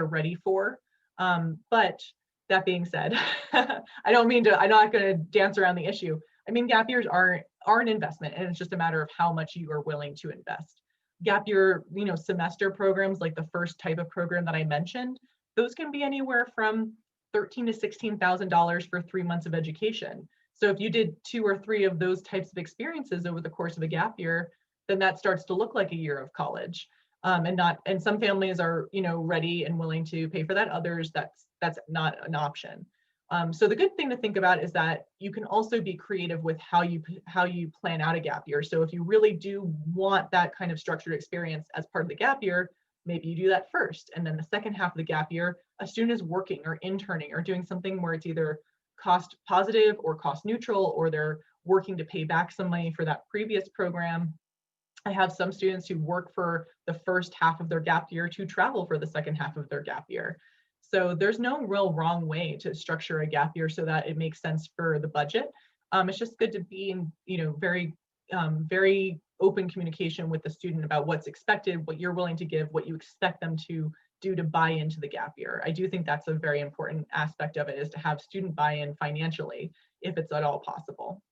ready for. But that being said, I'm not going to dance around the issue. I mean, gap years are an investment, and it's just a matter of how much you are willing to invest. Gap year, semester programs, like the first type of program that I mentioned, those can be anywhere from $13,000 to $16,000 for 3 months of education. So if you did 2 or 3 of those types of experiences over the course of a gap year, then that starts to look like a year of college. And some families are, ready and willing to pay for that. Others, that's not an option. So the good thing to think about is that you can also be creative with how you plan out a gap year. So if you really do want that kind of structured experience as part of the gap year, maybe you do that first. And then the second half of the gap year, a student is working or interning or doing something where it's either cost positive or cost neutral, or they're working to pay back some money for that previous program. I have some students who work for the first half of their gap year to travel for the second half of their gap year. So there's no real wrong way to structure a gap year so that it makes sense for the budget. It's just good to be in, very open communication with the student about what's expected, what you're willing to give, what you expect them to do to buy into the gap year. I do think that's a very important aspect of it, is to have student buy-in financially, if it's at all possible.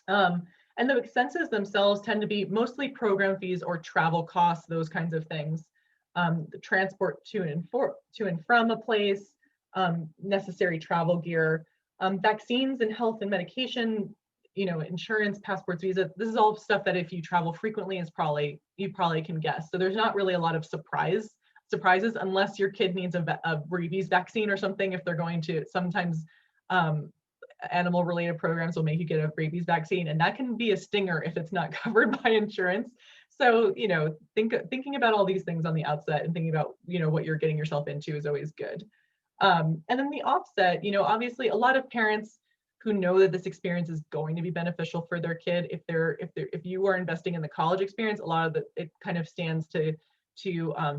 And the expenses themselves tend to be mostly program fees or travel costs, those kinds of things. The transport to and from a place, necessary travel gear, vaccines and health and medication, insurance, passports, visa. This is all stuff that if you travel frequently you probably can guess. So there's not really a lot of surprises unless your kid needs a rabies vaccine or something. If they're going to, sometimes animal related programs will make you get a rabies vaccine, and that can be a stinger if it's not covered by insurance. So, thinking about all these things on the outset and thinking about, what you're getting yourself into is always good. And then the offset, obviously a lot of parents who know that this experience is going to be beneficial for their kid, if you are investing in the college experience, a lot of it kind of stands to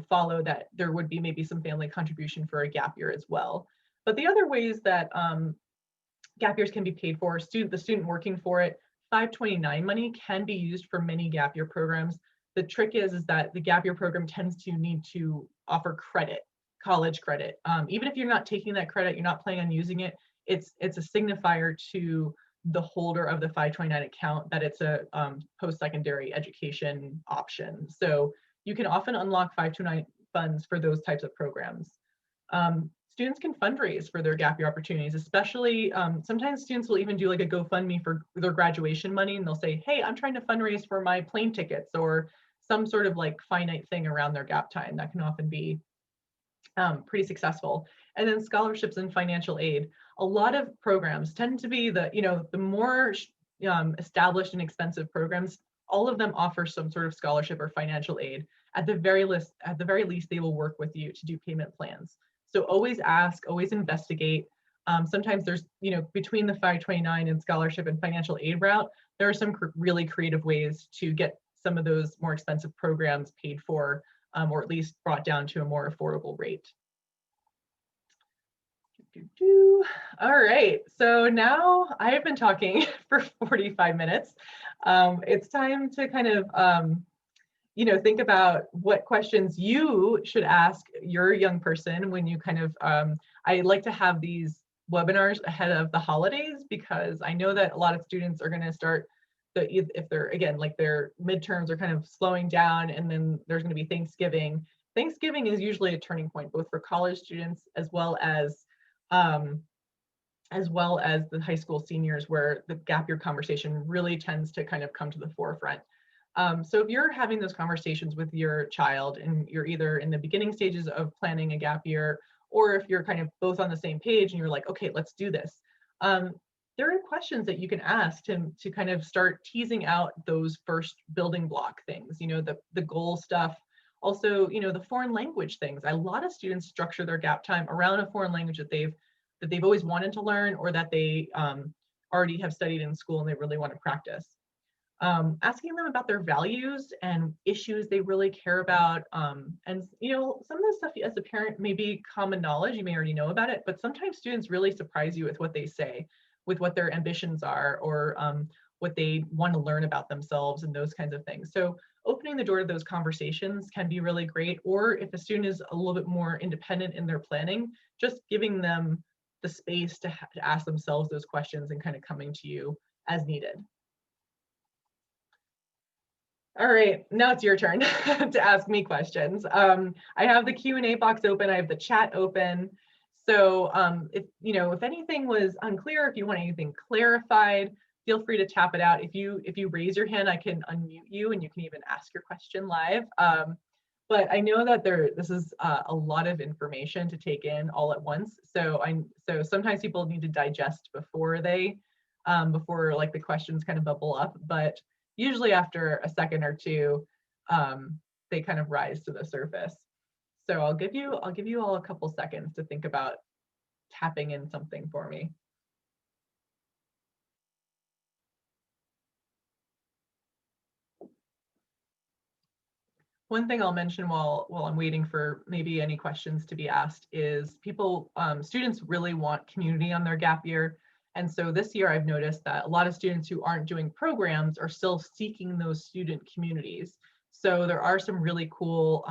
follow that there would be maybe some family contribution for a gap year as well. But the other ways that gap years can be paid for, the student working for it, 529 money can be used for many gap year programs. The trick is that the gap year program tends to need to offer credit, college credit. Even if you're not taking that credit, you're not planning on using it, it's a signifier to the holder of the 529 account that it's a post-secondary education option. So you can often unlock 529 funds for those types of programs. Students can fundraise for their gap year opportunities, especially sometimes students will even do like a GoFundMe for their graduation money, and they'll say, hey, I'm trying to fundraise for my plane tickets, or some sort of like finite thing around their gap time. That can often be pretty successful. And then scholarships and financial aid. A lot of programs tend to be the more established and expensive programs, all of them offer some sort of scholarship or financial aid. At the very least, they will work with you to do payment plans. So always ask, always investigate. Sometimes there's, between the 529 and scholarship and financial aid route, there are some really creative ways to get some of those more expensive programs paid for, or at least brought down to a more affordable rate. All right, so now I have been talking for 45 minutes. It's time to kind of, think about what questions you should ask your young person when you kind of, I like to have these webinars ahead of the holidays because I know that a lot of students are going to start if they're, again, like their midterms are kind of slowing down, and then there's going to be Thanksgiving. Thanksgiving is usually a turning point, both for college students um, as well as the high school seniors, where the gap year conversation really tends to kind of come to the forefront. So if you're having those conversations with your child and you're either in the beginning stages of planning a gap year, or if you're kind of both on the same page and you're like, okay, let's do this. There are questions that you can ask to kind of start teasing out those first building block things, the goal stuff. Also, the foreign language things. A lot of students structure their gap time around a foreign language that they've always wanted to learn, or that they already have studied in school and they really want to practice. Asking them about their values and issues they really care about. And some of the stuff as a parent may be common knowledge, you may already know about it, but sometimes students really surprise you with what they say, with what their ambitions are, or what they want to learn about themselves and those kinds of things. So opening the door to those conversations can be really great. Or if a student is a little bit more independent in their planning, just giving them the space to ask themselves those questions and kind of coming to you as needed. All right, now it's your turn to ask me questions. I have the Q&A box open, I have the chat open. So if anything was unclear, if you want anything clarified, feel free to tap it out. If you raise your hand, I can unmute you and you can even ask your question live. But I know that this is a lot of information to take in all at once. So sometimes people need to digest before before like the questions kind of bubble up. But usually after a second or two, they kind of rise to the surface. So I'll give you all a couple seconds to think about tapping in something for me. One thing I'll mention while I'm waiting for maybe any questions to be asked is students really want community on their gap year. And so this year I've noticed that a lot of students who aren't doing programs are still seeking those student communities. So there are some really cool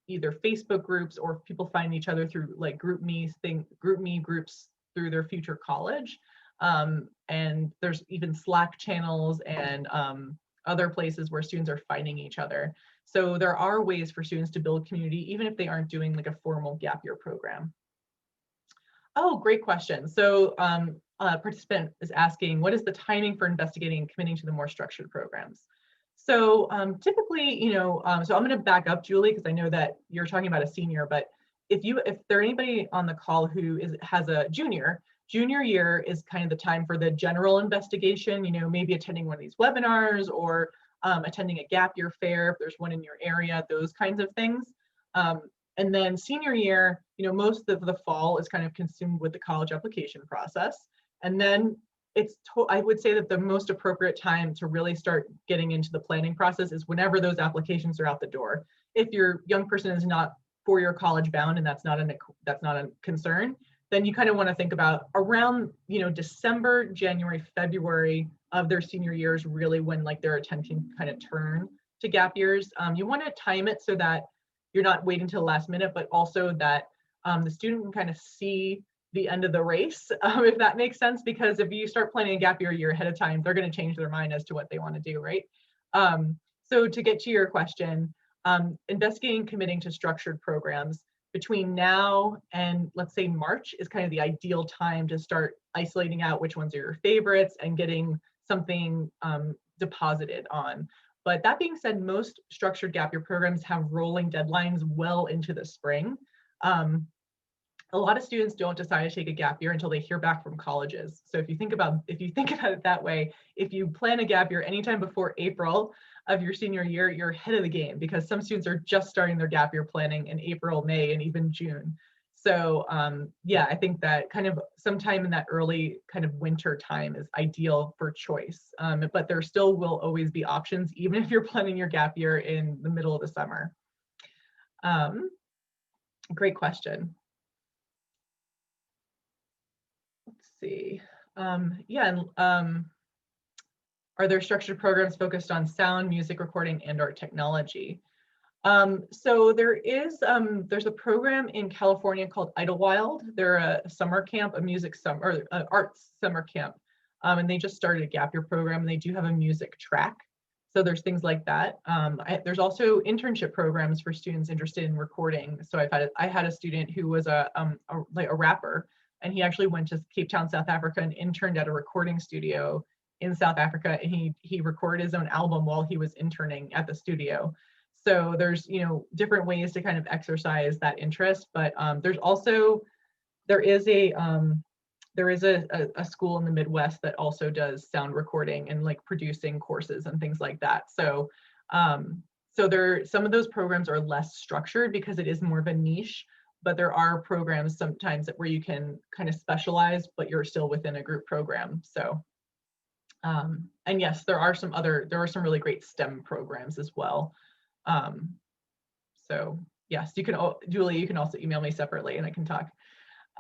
either Facebook groups, or people find each other through like GroupMe groups through their future college. And there's even Slack channels and other places where students are finding each other. So there are ways for students to build community, even if they aren't doing like a formal gap year program. Oh, great question. So a participant is asking, what is the timing for investigating and committing to the more structured programs? So typically, so I'm going to back up, Julie, because I know that you're talking about a senior, but if there anybody on the call who has a junior year is kind of the time for the general investigation, maybe attending one of these webinars, or attending a gap year fair if there's one in your area, those kinds of things. And then senior year, most of the fall is kind of consumed with the college application process. And then I would say that the most appropriate time to really start getting into the planning process is whenever those applications are out the door. If your young person is not four-year college bound and that's not a concern, then you kind of want to think about around December, January, February of their senior years, really when like their attention kind of turn to gap years. You want to time it so that you're not waiting till the last minute, but also that the student can kind of see the end of the race, if that makes sense. Because if you start planning a gap year a year ahead of time, they're going to change their mind as to what they want to do, right? So to get to your question, investigating, committing to structured programs between now and let's say March is kind of the ideal time to start isolating out which ones are your favorites and getting something deposited on. But that being said, most structured gap year programs have rolling deadlines well into the spring. A lot of students don't decide to take a gap year until they hear back from colleges. So if you think about it that way, if you plan a gap year anytime before April of your senior year, you're ahead of the game, because some students are just starting their gap year planning in April, May, and even June. So yeah, I think that kind of sometime in that early kind of winter time is ideal for choice. But there still will always be options, even if you're planning your gap year in the middle of the summer. Great question. see. Yeah, and are there structured programs focused on sound, music recording, and/or technology? So there's a program in California called Idlewild. They're a summer camp, a music summer, or arts summer camp. And they just started a gap year program, and they do have a music track. So there's things like that. There's also internship programs for students interested in recording. So I had a student who was like a rapper, and he actually went to Cape Town, South Africa, and interned at a recording studio in South Africa. And he recorded his own album while he was interning at the studio. So there's, you know, different ways to kind of exercise that interest, but there is a school in the Midwest that also does sound recording and like producing courses and things like that. So some of those programs are less structured because it is more of a niche, but there are programs sometimes where you can kind of specialize, but you're still within a group program. So and yes, there are some really great STEM programs as well. So yes, Julie, you can also email me separately and I can talk.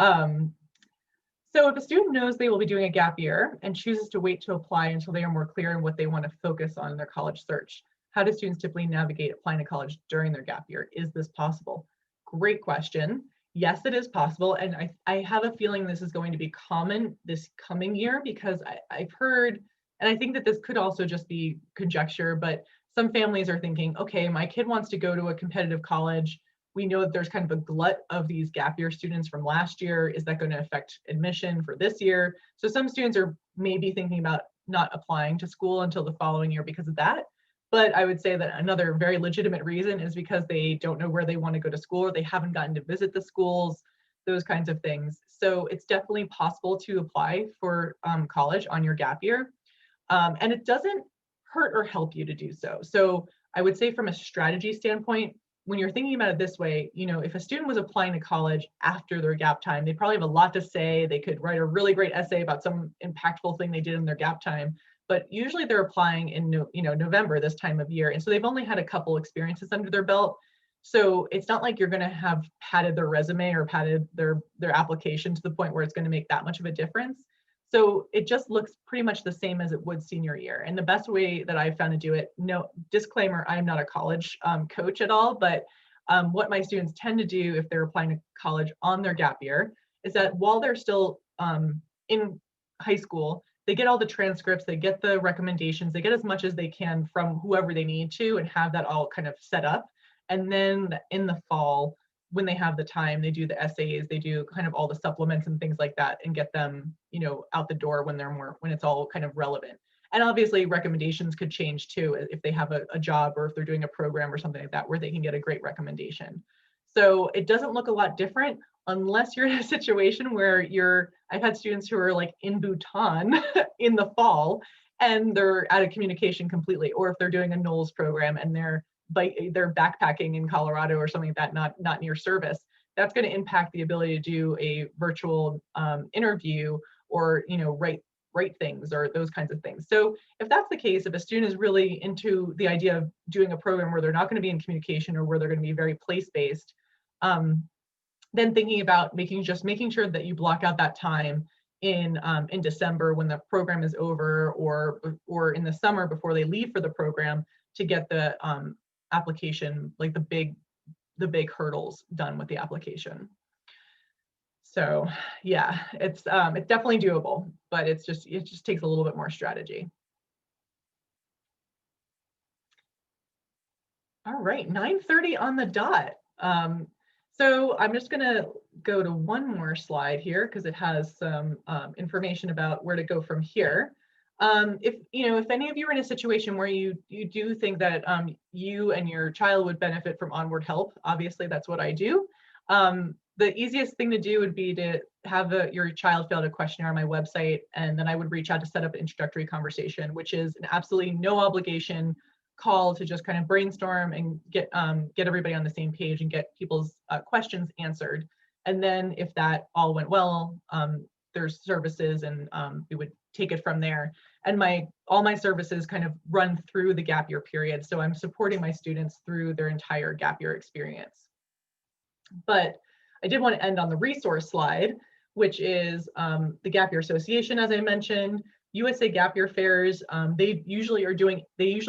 So if a student knows they will be doing a gap year and chooses to wait to apply until they are more clear on what they want to focus on in their college search, how do students typically navigate applying to college during their gap year? Is this possible? Great question. Yes, it is possible. And I have a feeling this is going to be common this coming year because I've heard, and I think that this could also just be conjecture, but some families are thinking, okay, my kid wants to go to a competitive college. We know that there's kind of a glut of these gap year students from last year. Is that going to affect admission for this year? So some students are maybe thinking about not applying to school until the following year because of that. But I would say that another very legitimate reason is because they don't know where they want to go to school, or they haven't gotten to visit the schools, those kinds of things. So it's definitely possible to apply for college on your gap year. And it doesn't hurt or help you to do so. So I would say from a strategy standpoint, when you're thinking about it this way, you know, if a student was applying to college after their gap time, they probably have a lot to say. They could write a really great essay about some impactful thing they did in their gap time. But usually they're applying in November, this time of year. And so they've only had a couple experiences under their belt. So it's not like you're going to have padded their resume or padded their application to the point where it's going to make that much of a difference. So it just looks pretty much the same as it would senior year. And the best way that I've found to do it, no disclaimer, I'm not a college coach at all, but what my students tend to do if they're applying to college on their gap year is that while they're still in high school, they get all the transcripts, they get the recommendations, they get as much as they can from whoever they need to and have that all kind of set up. And then in the fall, when they have the time, they do the essays, they do kind of all the supplements and things like that and get them, out the door when it's all kind of relevant. And obviously recommendations could change too if they have a job or if they're doing a program or something like that where they can get a great recommendation. So it doesn't look a lot different unless you're in a situation where I've had students who are like in Bhutan in the fall and they're out of communication completely, or if they're doing a NOLS program and they're backpacking in Colorado or something like that, not near service, that's going to impact the ability to do a virtual interview or write things or those kinds of things. So if that's the case, if a student is really into the idea of doing a program where they're not going to be in communication or where they're going to be very place-based, then thinking about making sure that you block out that time in December when the program is over, or in the summer before they leave for the program, to get the application, like the big hurdles done with the application. So yeah, it's definitely doable, but it just takes a little bit more strategy. All right, 9:30 on the dot. So I'm just gonna go to one more slide here because it has some information about where to go from here. If any of you are in a situation where you do think that you and your child would benefit from Onward Help, obviously that's what I do. The easiest thing to do would be to have your child fill out a questionnaire on my website, and then I would reach out to set up an introductory conversation, which is an absolutely no obligation call to just kind of brainstorm and get everybody on the same page and get people's questions answered. And then if that all went well, there's services, and we would take it from there. And all my services kind of run through the gap year period. So I'm supporting my students through their entire gap year experience. But I did want to end on the resource slide, which is the Gap Year Association, as I mentioned. USA Gap Year Fairs, they usually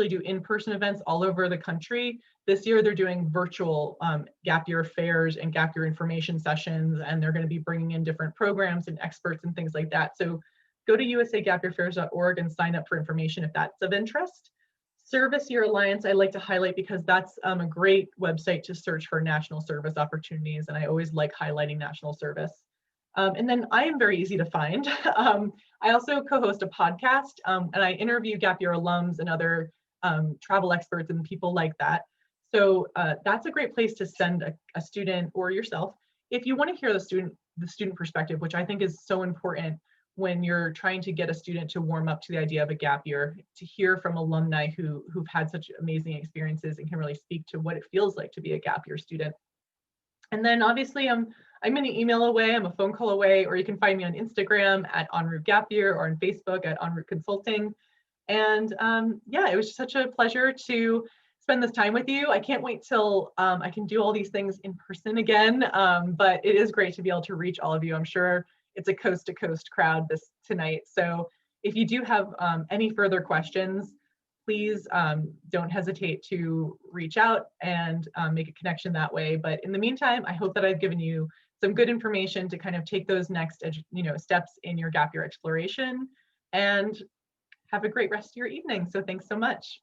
do in-person events all over the country. This year they're doing virtual Gap Year Fairs and Gap Year information sessions, and they're going to be bringing in different programs and experts and things like that. So go to usagapyearfairs.org and sign up for information if that's of interest. Service Year Alliance, I like to highlight because that's a great website to search for national service opportunities, and I always like highlighting national service. And then I am very easy to find. I also co-host a podcast, and I interview Gap Year alums and other travel experts and people like that. So that's a great place to send a student or yourself if you want to hear the student perspective, which I think is so important when you're trying to get a student to warm up to the idea of a gap year, to hear from alumni who've had such amazing experiences and can really speak to what it feels like to be a gap year student. And then obviously I'm an email away, I'm a phone call away, or you can find me on Instagram at EnRoute Gap Year or on Facebook at EnRoute Consulting. And yeah, it was just such a pleasure to spend this time with you. I can't wait till I can do all these things in person again, but it is great to be able to reach all of you. I'm sure it's a coast to coast crowd tonight. So if you do have any further questions, please don't hesitate to reach out and make a connection that way. But in the meantime, I hope that I've given you some good information to kind of take those next steps in your gap year exploration, and have a great rest of your evening. So thanks so much.